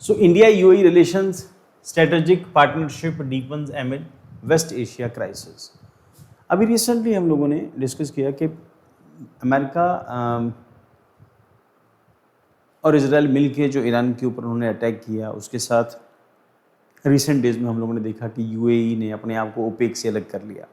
So India-UAE relations strategic partnership deepens amid West Asia crisis. अभी recently हम लोगों ने डिस्कस किया कि अमेरिका और इजराइल मिल के जो ईरान के ऊपर उन्होंने अटैक किया, उसके साथ रिसेंट डेज में हम लोगों ने देखा कि यूएई ने अपने आप को ओपेक से अलग कर लिया।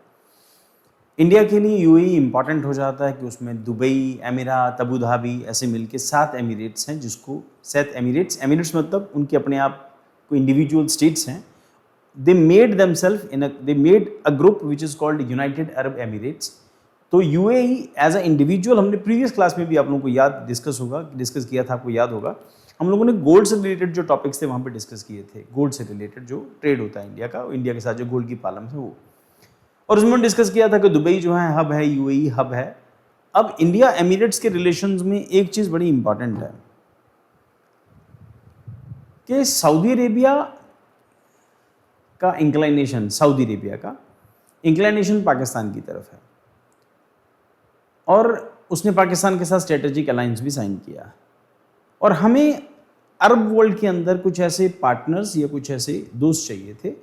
इंडिया के लिए यूएई इंपॉर्टेंट हो जाता है कि उसमें दुबई, एमिरात, अबू धाबी ऐसे मिलके 7 एमिरेट्स हैं, जिसको 7 एमिरेट्स मतलब उनके अपने आप को इंडिविजुअल स्टेट्स हैं। They made a group which is called United Arab Emirates. तो यूएई एज अ इंडिविजुअल, हमने प्रीवियस क्लास में भी आप लोगों को डिस्कस किया था, आपको याद होगा, हम लोगों ने गोल्ड से रिलेटेड जो टॉपिक्स थे वहाँ पे डिस्कस किए थे। गोल्ड से रिलेटेड जो ट्रेड होता है इंडिया का, इंडिया के साथ जो गोल्ड की पालम है वो, और उसमें डिस्कस किया था कि दुबई जो है हब है, यूएई हब है। अब इंडिया एमिरेट्स के रिलेशंस में एक चीज़ बड़ी इंपॉर्टेंट है कि सऊदी अरेबिया का इंक्लाइनेशन पाकिस्तान की तरफ है, और उसने पाकिस्तान के साथ स्ट्रेटेजिक अलायंस भी साइन किया। और हमें अरब वर्ल्ड के अंदर कुछ ऐसे पार्टनर्स या कुछ ऐसे दोस्त चाहिए थे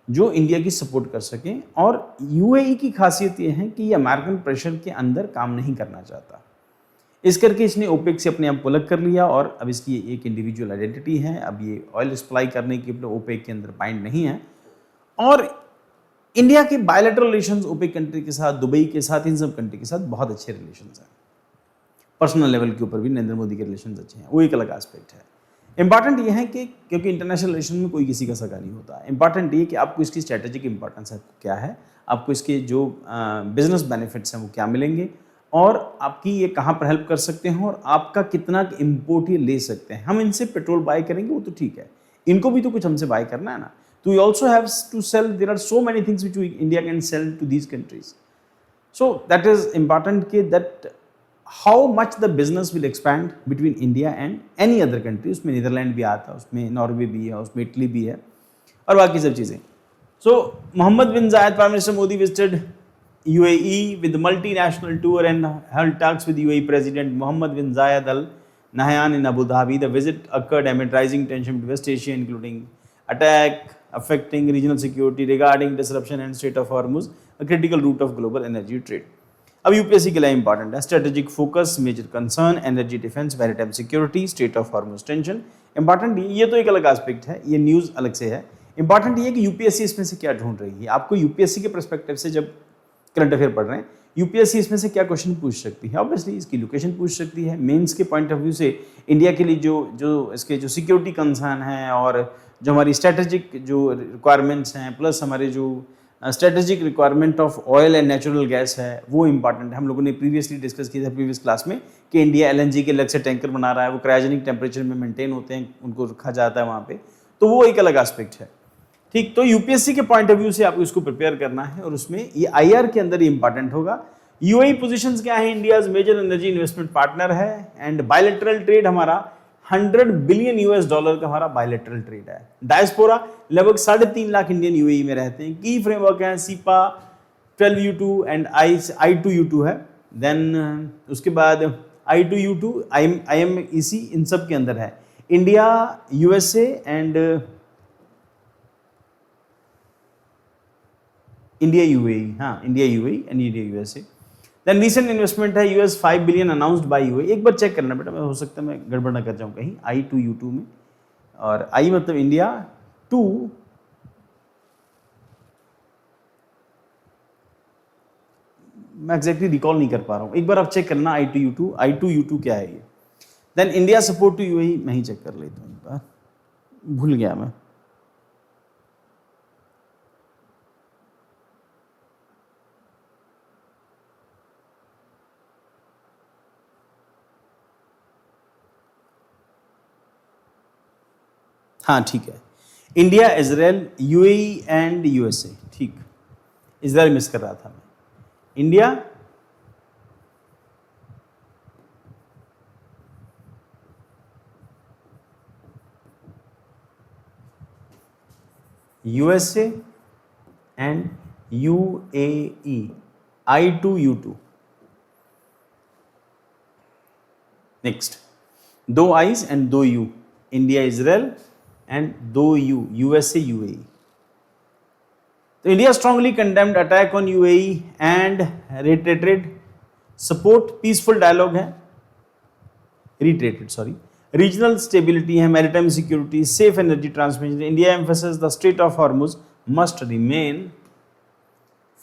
जो इंडिया की सपोर्ट कर सकें। और यूएई की खासियत ये है कि ये अमेरिकन प्रेशर के अंदर काम नहीं करना चाहता, इस करके इसने ओपेक से अपने आप को अलग कर लिया, और अब इसकी एक इंडिविजुअल आइडेंटिटी है। अब ये ऑयल सप्लाई करने के लिए ओपेक के अंदर बाइंड नहीं है। और इंडिया के बायलैटरल रिलेशंस ओपेक कंट्री के साथ, दुबई के साथ, इन सब कंट्री के साथ बहुत अच्छे रिलेशंस हैं। पर्सनल लेवल के ऊपर भी नरेंद्र मोदी के रिलेशंस अच्छे हैं, वो एक अलग एस्पेक्ट है। इंपॉर्टेंट ये है कि क्योंकि इंटरनेशनल रिलेशन में कोई किसी का सगा नहीं होता, इंपॉर्टेंट ये कि आपको इसकी स्ट्रेटेजिक इंपॉर्टेंस है क्या है, आपको इसके जो बिजनेस बेनिफिट्स हैं वो क्या मिलेंगे, और आपकी ये कहाँ पर हेल्प कर सकते हैं, और आपका कितना इम्पोर्ट ये ले सकते हैं। हम इनसे पेट्रोल बाय करेंगे वो तो ठीक है, इनको भी तो कुछ हमसे बाय करना है ना। तो you also have to sell, there are so many things which India can sell to these countries. So that is important कि that how much the business will expand between India and any other country. उसमें Netherland भी आता है, उसमें Norway भी है, उसमें Italy भी है, और बाकी सब चीज़ें। सो मोहम्मद बिन जायद, prime minister Modi visited UAE with multinational tour and held talks with UAE President Mohammed bin Zayed Al Nahyan in Abu Dhabi. The visit occurred amid rising tension with West Asia, including attack affecting regional security regarding disruption and Strait of Hormuz, a critical route of global energy trade. अब UPSC के लिए important है, strategic focus, major concern, energy defence, maritime security, strait of Hormuz tension. Important ये तो एक अलग aspect है, ये न्यूज़ अलग से है। इंपॉर्टेंट ये कि यूपीएससी इसमें से क्या ढूंढ रही है। आपको यूपीएससी के परस्पेक्टिव से जब करंट अफेयर पढ़ रहे हैं, यूपीएससी इसमें से क्या क्वेश्चन पूछ सकती है। ऑब्वियसली इसकी लोकेशन पूछ सकती है। मेंस के पॉइंट ऑफ व्यू से इंडिया के लिए जो इसके जो सिक्योरिटी कंसर्न है, और जो हमारी स्ट्रेटेजिक जो रिक्वायरमेंट्स हैं, प्लस हमारे जो strategic requirement of oil and natural gas है, वो इंपॉर्टेंट है। हम लोगों ने प्रीवियसली डिस्कस किया था प्रीवियस क्लास में कि इंडिया एलएनजी के अलग से टैंकर बना रहा है, वो क्रायोजेनिक टेम्परेचर में मेंटेन होते हैं, उनको रखा जाता है वहाँ पे, तो वो एक अलग एस्पेक्ट है। ठीक, तो यूपीएससी के पॉइंट ऑफ व्यू से आपको इसको प्रिपेयर करना है, और उसमें ये आईआर के अंदर ही इंपॉर्टेंट होगा। यूएई पोजीशंस क्या है, India's major energy investment partner है, एंड बायलैटरल ट्रेड हमारा $100 बिलियन का हमारा बायलैटरल ट्रेड है। डायस्पोरा लगभग 3.5 लाख इंडियन यूएई में रहते हैं। की फ्रेमवर्क है सीपा 12U2 एंड I2U2 है। देन उसके बाद I2U2 IMEC इन सब के अंदर है। India, USA and India UAE, हाँ India UAE and India USA. Then recent investment है US $5 billion announced by UAE. एक बार चेक करना बेटा, मैं हो सकता है मैं गड़बड़ ना कर जाऊँ कहीं, I2U2 में, और I मतलब इंडिया, 2 मैं एग्जैक्टली रिकॉल नहीं कर पा रहा हूँ, एक बार आप चेक करना I2U2 क्या है ये। Then India support to UAE, मैं ही चेक कर लेता हूँ, एक बार भूल गया मैं। हाँ ठीक है, India, Israel, UAE and USA. ठीक, इजराइल मिस कर रहा था मैं। India, USA and UAE, I2U2। Next, 2 I's and 2 U, India Israel and 2 USA UAE. तो India strongly condemned attack on UAE and reiterated support peaceful dialogue है, reiterated sorry, regional stability है, maritime security, safe energy transmission. India emphasise the strait of Hormuz must remain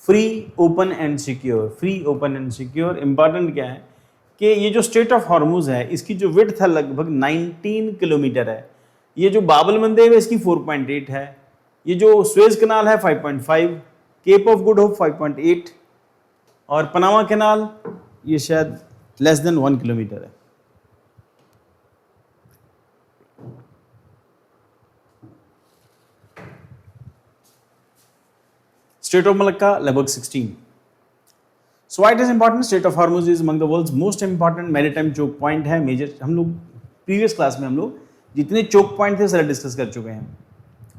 free, open and secure. Free, open and secure important क्या है कि ये जो straight of Hormuz है इसकी जो विड्थ है लगभग 19 किलोमीटर है। ये जो बाबल मंदेब है इसकी 4.8 है, ये जो सुएज कनाल है 5.5, केप ऑफ गुड होप 5.8 और पनामा कैनाल ये शायद लेस देन 1 किलोमीटर है। स्ट्रेट ऑफ मलक्का लगभग 16। So why it is important? Strait of Hormuz is among the world's most important maritime choke point है। मेजर हम लोग previous class में हम लोग जितने चोक पॉइंट थे सारे डिस्कस कर चुके हैं।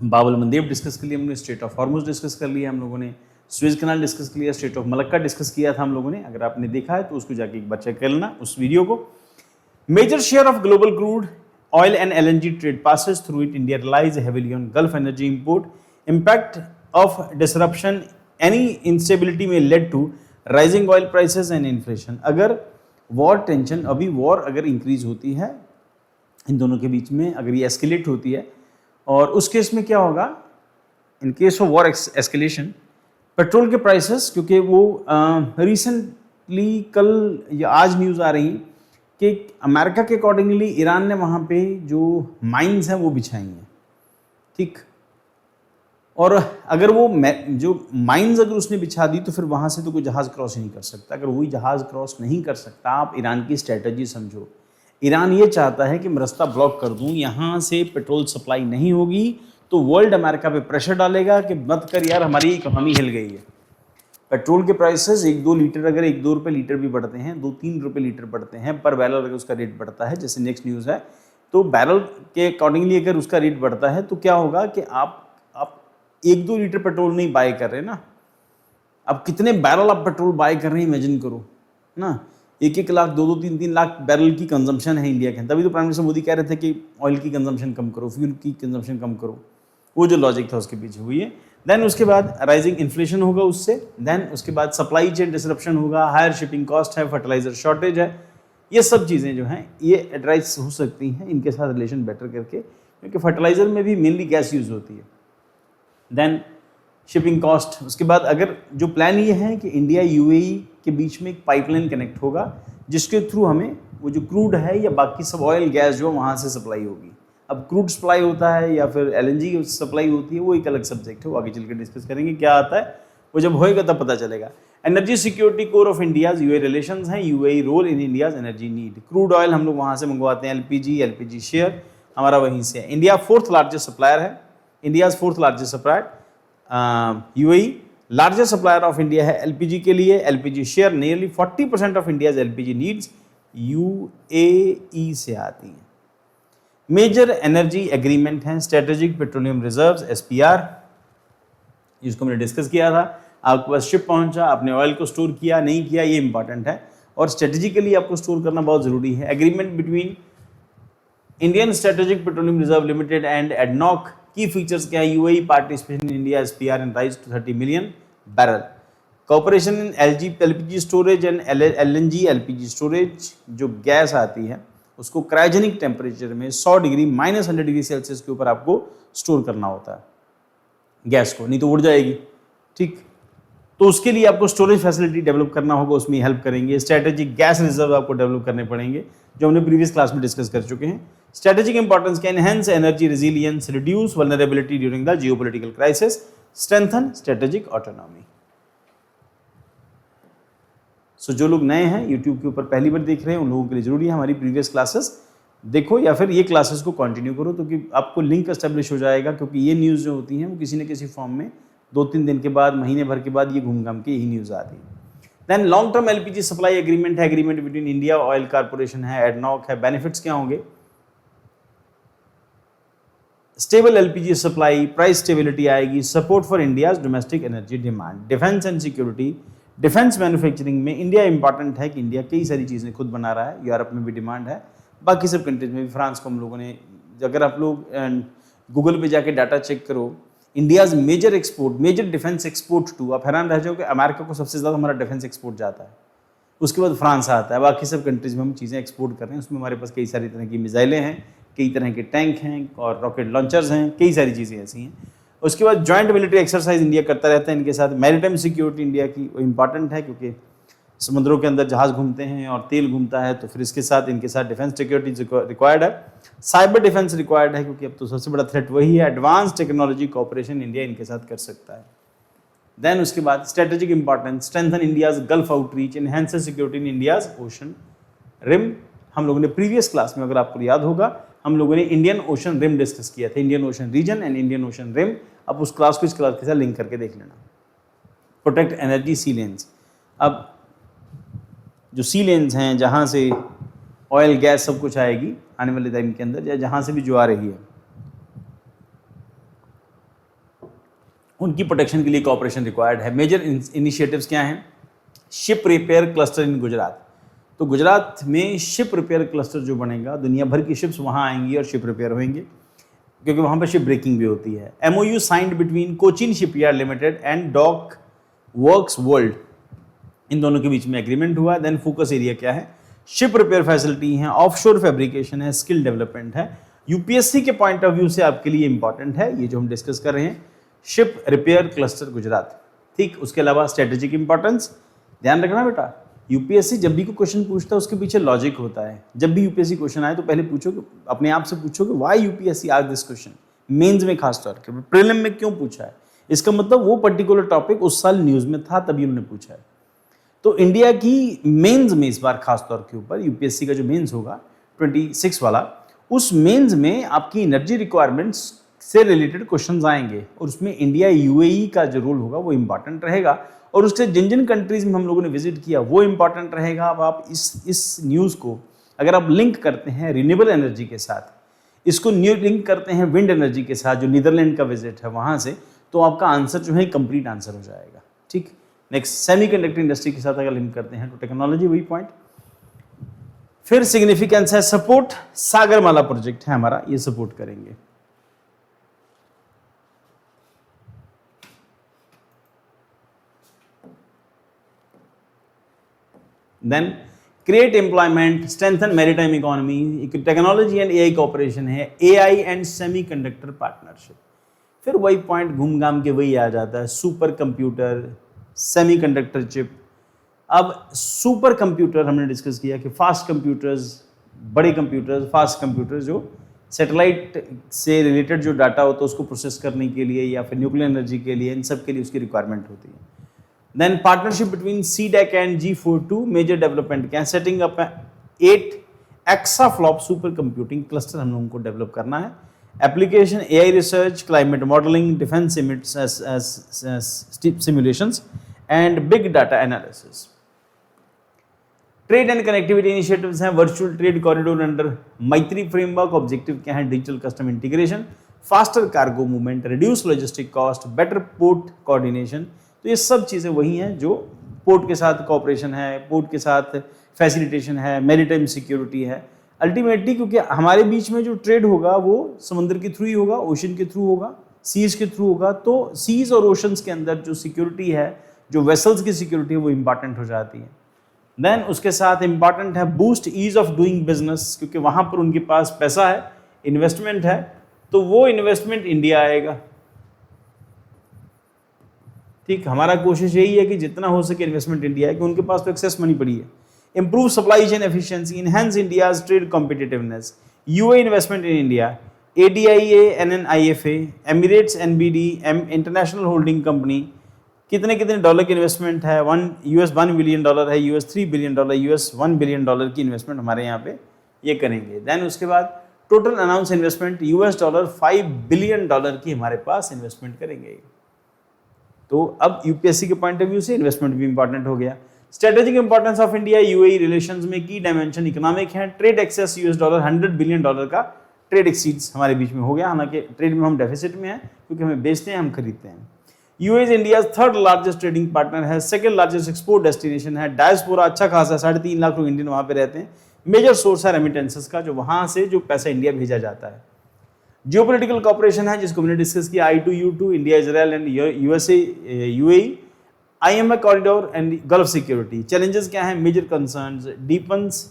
बाबल मंदेब डिस्कस कर लिया हमने, स्ट्रेट ऑफ हॉर्मुज डिस्कस कर लिया हम लोगों ने, सुएज कनाल डिस्कस कर लिया, स्ट्रेट ऑफ मलक्का डिस्कस किया था हम लोगों ने। अगर आपने देखा है तो उसको जाके एक बार चेक कर लेना उस वीडियो को। Major share of global crude oil and LNG trade passes through it. India relies heavily on Gulf energy import. Impact of disruption any instability में led to rising oil prices and inflation. अगर war tension, अभी war अगर increase होती है इन दोनों के बीच में, अगर ये एस्केलेट होती है, और उस केस में क्या होगा, in case of war escalation petrol के प्राइसेस, क्योंकि वो रिसेंटली कल या आज न्यूज़ आ रही कि अमेरिका के अकॉर्डिंगली ईरान ने वहाँ पे जो माइंस हैं वो बिछाई हैं, ठीक। और अगर वो जो माइंस अगर उसने बिछा दी तो फिर वहाँ से तो कोई जहाज़ क्रॉस ही नहीं कर सकता। अगर वही जहाज़ क्रॉस नहीं कर सकता, आप ईरान की स्ट्रेटजी समझो। ईरान ये चाहता है कि मैं रास्ता ब्लॉक कर दूँ, यहाँ से पेट्रोल सप्लाई नहीं होगी तो वर्ल्ड अमेरिका पे प्रेशर डालेगा कि मत कर यार, हमारी इकोनॉमी हिल गई है। पेट्रोल के प्राइसेस 1-2 लीटर, अगर 1-2 रुपये लीटर भी बढ़ते हैं, 2-3 रुपये लीटर बढ़ते हैं पर बैरल, अगर उसका रेट बढ़ता है, जैसे नेक्स्ट न्यूज़ है, तो बैरल के अकॉर्डिंगली अगर उसका रेट बढ़ता है तो क्या होगा कि आप 1-2 लीटर पेट्रोल नहीं बाय कर रहे ना, अब कितने बैरल आप पेट्रोल बाय कर रहे हैं इमेजिन करो ना। 1-1 लाख, 2-2, 3-3 लाख बैरल की कंजम्पशन है इंडिया के। तभी तो प्राइम मिनिस्टर मोदी कह रहे थे कि ऑयल की कंजम्पशन कम करो, फ्यूल की कंजम्पशन कम करो, वो जो लॉजिक था उसके पीछे हुई है। देन उसके बाद राइजिंग इन्फ्लेशन होगा उससे, देन उसके बाद सप्लाई चेन डिसरप्शन होगा, हायर शिपिंग कॉस्ट है, फर्टिलाइजर शॉर्टेज है, ये सब चीज़ें जो हैं ये एड्रेस हो सकती हैं इनके साथ रिलेशन बेटर करके, क्योंकि फर्टिलाइजर में भी मेनली गैस यूज़ होती है। देन शिपिंग कॉस्ट, उसके बाद अगर जो प्लान ये है कि इंडिया यूएई के बीच में एक पाइपलाइन कनेक्ट होगा जिसके थ्रू हमें वो जो क्रूड है या बाकी सब ऑयल गैस जो वहाँ से सप्लाई होगी। अब क्रूड सप्लाई होता है या फिर LNG सप्लाई होती है, वो एक अलग सब्जेक्ट है, वो आगे चल कर डिस्कस करेंगे क्या आता है, वो जब होएगा तब पता चलेगा। Energy security core of India's UAE relations हैं, UAE role in India's energy need. Crude oil हम लोग वहाँ से मंगवाते हैं, LPG शेयर हमारा वहीं से है। इंडिया 4th लार्जेस्ट सप्लायर है, India's 4th largest supplier. UAE largest supplier of India है LPG के लिए। LPG share nearly 40% of India's LPG needs UAE से आती हैं। मेजर एनर्जी एग्रीमेंट हैं, स्ट्रेटेजिक पेट्रोलियम रिजर्व्स SPR, जिसको मैंने डिस्कस किया था। आपके पास शिप पहुंचा, आपने ऑयल को स्टोर किया नहीं किया, ये इंपॉर्टेंट है और स्ट्रेटेजिकली आपको स्टोर करना बहुत ज़रूरी है। Agreement between Indian strategic petroleum reserve limited and ADNOC. Key features क्या है, UAE participation in India SPR and rise to 30 million barrel. Cooperation in LPG storage and LNG LPG storage, जो gas आती है उसको क्रायोजेनिक टेम्परेचर में 100 degree -100 degree Celsius के ऊपर आपको स्टोर करना होता है गैस को, नहीं तो उड़ जाएगी, ठीक। तो उसके लिए आपको स्टोरेज फैसिलिटी डेवलप करना होगा, उसमें हेल्प करेंगे। स्ट्रेटेजिक गैस रिजर्व आपको डेवलप करने पड़ेंगे, जो हमने प्रीवियस क्लास में डिस्कस कर चुके हैं। Strategic importance can enhance energy resilience, reduce vulnerability during the geopolitical crisis, strengthen strategic autonomy. So जो लोग नए हैं यूट्यूब के ऊपर पहली बार देख रहे हैं उन लोगों के लिए जरूरी है हमारी प्रीवियस क्लासेस देखो या फिर ये क्लासेस को कंटिन्यू करो, तो कि आपको लिंक एस्टेब्लिश हो जाएगा, क्योंकि ये न्यूज़ जो होती हैं वो किसी न किसी फॉर्म में 2-3 दिन के बाद, महीने भर के बाद ये घूम घाम के यही न्यूज़ आती है। Then long term LPG supply agreement है, agreement between India Oil Corporation है, एडनॉक है। बेनिफिट्स क्या होंगे, stable LPG supply, price stability आएगी, support for India's domestic energy demand, defence and security. Defence manufacturing में इंडिया इंपॉर्टेंट है कि India कई सारी चीज़ें खुद बना रहा है, यूरोप में भी डिमांड है, बाकी सब कंट्रीज में भी, फ्रांस को हम लोगों ने अगर आप लोग गूगल पे जाके डाटा चेक करो, India's major export, major defence export to, आप हैरान रह जाओगे, अमेरिका को सबसे ज़्यादा हमारा डिफेंस एक्सपोर्ट जाता है, उसके बाद फ्रांस आता है, बाकी सब कंट्रीज में हम चीज़ें एक्सपोर्ट कर रहे हैं। उसमें हमारे पास कई सारी तरह की मिसाइलें हैं, कई तरह के टैंक हैं और रॉकेट लॉन्चर्स हैं, कई सारी चीज़ें ऐसी हैं। उसके बाद जॉइंट मिलिट्री एक्सरसाइज इंडिया करता रहता है इनके साथ। मैरीटाइम सिक्योरिटी इंडिया की वो इंपॉर्टेंट है, क्योंकि समुद्रों के अंदर जहाज़ घूमते हैं और तेल घूमता है, तो फिर इसके साथ इनके साथ डिफेंस सिक्योरिटी रिक्वायर्ड है। साइबर डिफेंस रिक्वायर्ड है, क्योंकि अब तो सबसे बड़ा थ्रेट वही है। एडवांस टेक्नोलॉजी कॉपरेशन इंडिया इनके साथ कर सकता है। देन उसके बाद strategic importance, strengthen India's Gulf outreach, enhance security in India's ocean rim. हम लोगों ने प्रीवियस क्लास में, अगर आपको याद होगा, हम लोगों ने इंडियन ओशन रिम डिस्कस किया था, Indian ocean region and Indian ocean rim. अब उस क्लास को इस क्लास के साथ लिंक करके देख लेना। प्रोटेक्ट एनर्जी सी लेन्स, अब जो सी लेन्स हैं जहाँ से ऑयल गैस सब कुछ आएगी आने वाले टाइम के अंदर, या जहाँ से भी जो आ रही है, उनकी प्रोटेक्शन के लिए कॉपरेशन रिक्वायर्ड है। मेजर इनिशिएटिव्स क्या हैं? शिप रिपेयर क्लस्टर इन गुजरात। तो गुजरात में शिप रिपेयर क्लस्टर जो बनेगा, दुनिया भर की शिप्स वहाँ आएंगी और शिप रिपेयर होंगे, क्योंकि वहाँ पर शिप ब्रेकिंग भी होती है। MOU signed between Cochin shipyard limited and dock works world, इन दोनों के बीच में एग्रीमेंट हुआ। देन फोकस एरिया क्या है? शिप रिपेयर फैसिलिटी है, ऑफशोर फैब्रिकेशन है, स्किल डेवलपमेंट है। यूपीएससी के पॉइंट ऑफ व्यू से आपके लिए इंपॉर्टेंट है ये जो हम डिस्कस कर रहे हैं, शिप रिपेयर क्लस्टर गुजरात। ठीक, उसके अलावा स्ट्रेटेजिक इंपॉर्टेंस, ध्यान रखना बेटा, यूपीएससी जब भी कोई क्वेश्चन पूछता है उसके पीछे लॉजिक होता है। जब भी यूपीएससी क्वेश्चन आए तो पहले पूछोगे, अपने आप से पूछोगे why UPSC asked this question, mains में खास तौर पर, प्रीलिम में क्यों पूछा है, इसका मतलब वो पर्टिकुलर टॉपिक उस साल न्यूज में था तभी उन्होंने पूछा है। तो इंडिया की मेंस में इस बार खास तौर के ऊपर यूपीएससी का जो मेंस होगा 26 वाला, उस मेंस में आपकी एनर्जी रिक्वायरमेंट्स से रिलेटेड क्वेश्चंस आएंगे और उसमें इंडिया यूएई का जो रोल होगा वो इंपॉर्टेंट रहेगा। और उससे जिन जिन कंट्रीज में हम लोगों ने विजिट किया वो इंपॉर्टेंट रहेगा। अब आप इस न्यूज़ को अगर आप लिंक करते हैं रिन्यूएबल एनर्जी के साथ, इसको न्यू लिंक करते हैं विंड एनर्जी के साथ, जो नीदरलैंड का विजिट है वहाँ से, तो आपका आंसर जो है कंप्लीट आंसर हो जाएगा। ठीक, नेक्स्ट सेमीकंडक्टर इंडस्ट्री के साथ अगर लिंक करते हैं तो टेक्नोलॉजी वही पॉइंट। फिर सिग्निफिकेंस है सपोर्ट, सागरमाला प्रोजेक्ट है हमारा, ये सपोर्ट करेंगे। Then create employment, strengthen maritime economy, technology and AI cooperation है, एआई एंड सेमीकंडक्टर पार्टनरशिप। फिर वही पॉइंट घूम घाम के वही आ जाता है, सुपर कंप्यूटर, सेमीकंडक्टर चिप। अब सुपर कंप्यूटर हमने डिस्कस किया कि फास्ट कंप्यूटर्स, बड़े कंप्यूटर्स, फास्ट कंप्यूटर्स जो सैटेलाइट से रिलेटेड जो डाटा होता है उसको प्रोसेस करने के लिए या फिर न्यूक्लियर एनर्जी के लिए, इन सब के लिए उसकी रिक्वायरमेंट होती है। Then partnership between CDAC and G42, major development क्या है? Setting up 8 exaflop super computing cluster हम लोगों को डेवलप करना है। Application AI research, climate modelling, defence simulations and big data analysis. Trade and connectivity initiatives हैं, virtual trade corridor under Maitri framework. Objective क्या है? Digital custom integration, faster cargo movement, reduce logistic cost, better port coordination. तो ये सब चीज़ें वही हैं जो पोर्ट के साथ कॉपरेशन है, पोर्ट के साथ फैसिलिटेशन है, मैरीटाइम सिक्योरिटी है। अल्टीमेटली क्योंकि हमारे बीच में जो ट्रेड होगा वो समुद्र के थ्रू ही होगा, ओशन के थ्रू होगा, सीज के थ्रू होगा, तो सीज और ओशंस के अंदर जो सिक्योरिटी है, जो वेसल्स की सिक्योरिटी है, वो इंपॉर्टेंट हो जाती है। देन उसके साथ इंपॉर्टेंट है boost ease of doing business, क्योंकि वहाँ पर उनके पास पैसा है, इन्वेस्टमेंट है, तो वो इन्वेस्टमेंट इंडिया आएगा। ठीक, हमारा कोशिश यही है कि जितना हो सके इन्वेस्टमेंट इंडिया है, कि उनके पास तो एक्सेस मनी पड़ी है। Improve supply chain efficiency, enhance India's trade competitiveness, UAE investment in India, ADIA, NNIFA, Emirates, NBD, international holding company, कितने कितने डॉलर की इन्वेस्टमेंट है? $1 बिलियन है, $3 बिलियन, $1 बिलियन की इन्वेस्टमेंट हमारे यहाँ पे ये करेंगे। देन उसके बाद टोटल अनाउंस इन्वेस्टमेंट $5 बिलियन की हमारे पास इन्वेस्टमेंट करेंगे। तो अब यूपीएससी के पॉइंट ऑफ व्यू से इन्वेस्टमेंट भी इंपॉर्टेंट हो गया। Strategic importance of India UAE relations में की डायमेंशन इकोनॉमिक है, ट्रेड एक्सेस $100 बिलियन का ट्रेड एक्सीड्स हमारे बीच में हो गया। हालांकि ट्रेड में हम डेफिसिट में हैं क्योंकि हमें बेचते हैं, हम खरीदते हैं। UAE is India third largest trading partner है, सेकंड लार्जेस्ट एक्सपोर्ट डेस्टिनेशन है, डायस्पोरा अच्छा खासा 3.5 लाख लोग इंडियन वहाँ पे रहते हैं। मेजर सोर्स है रेमिटेंसेस का, जो वहाँ से जो पैसा इंडिया भेजा जाता है। जियोपॉलिटिकल कॉपरेशन है जिसको हमने डिस्कस किया, I2U2, India, Israel and USA, UAE, IMF corridor and Gulf security. Challenges क्या हैं? Major concerns, deepens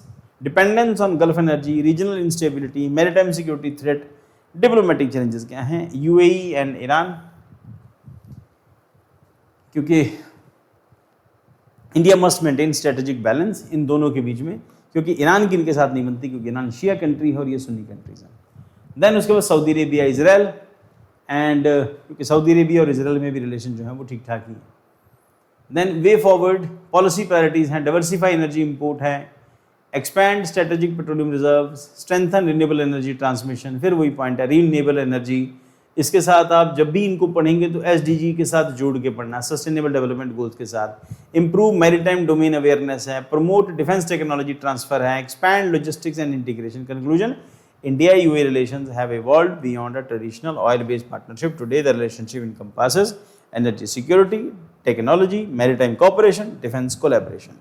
dependence on Gulf energy, regional instability, maritime security threat. Diplomatic challenges क्या हैं? यूएई एंड ईरान, क्योंकि India must maintain strategic balance इन दोनों के बीच में, क्योंकि ईरान की इनके साथ नहीं बनती, क्योंकि ईरान शिया कंट्री है और ये सुन्नी कंट्रीज हैं। देन उसके बाद सऊदी अरेबिया, इजराइल, एंड क्योंकि सऊदी अरेबिया और इजराइल में भी रिलेशन जो है वो ठीक ठाक ही है। Then way forward policy priorities हैं, डाइवर्सिफाई एनर्जी इंपोर्ट है, expand strategic petroleum reserve, strengthen renewable energy transmission, फिर वही पॉइंट है रीन्यूएबल एनर्जी। इसके साथ आप जब भी इनको पढ़ेंगे तो SDG के साथ जोड़ के पढ़ना, सस्टेनेबल डेवलपमेंट गोल्स के साथ। इंप्रूव मैरीटाइम डोमेन अवेयरनेस है, प्रमोट डिफेंस टेक्नोलॉजी ट्रांसफर है, expand logistics and integration. Conclusion, India UAE relations have evolved beyond a traditional oil-based partnership. Today, the relationship encompasses energy security, technology, maritime cooperation, defense collaboration.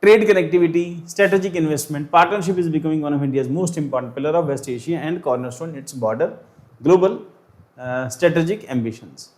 Trade connectivity, strategic investment, partnership is becoming one of India's most important pillar of West Asia and cornerstone its broader global strategic ambitions.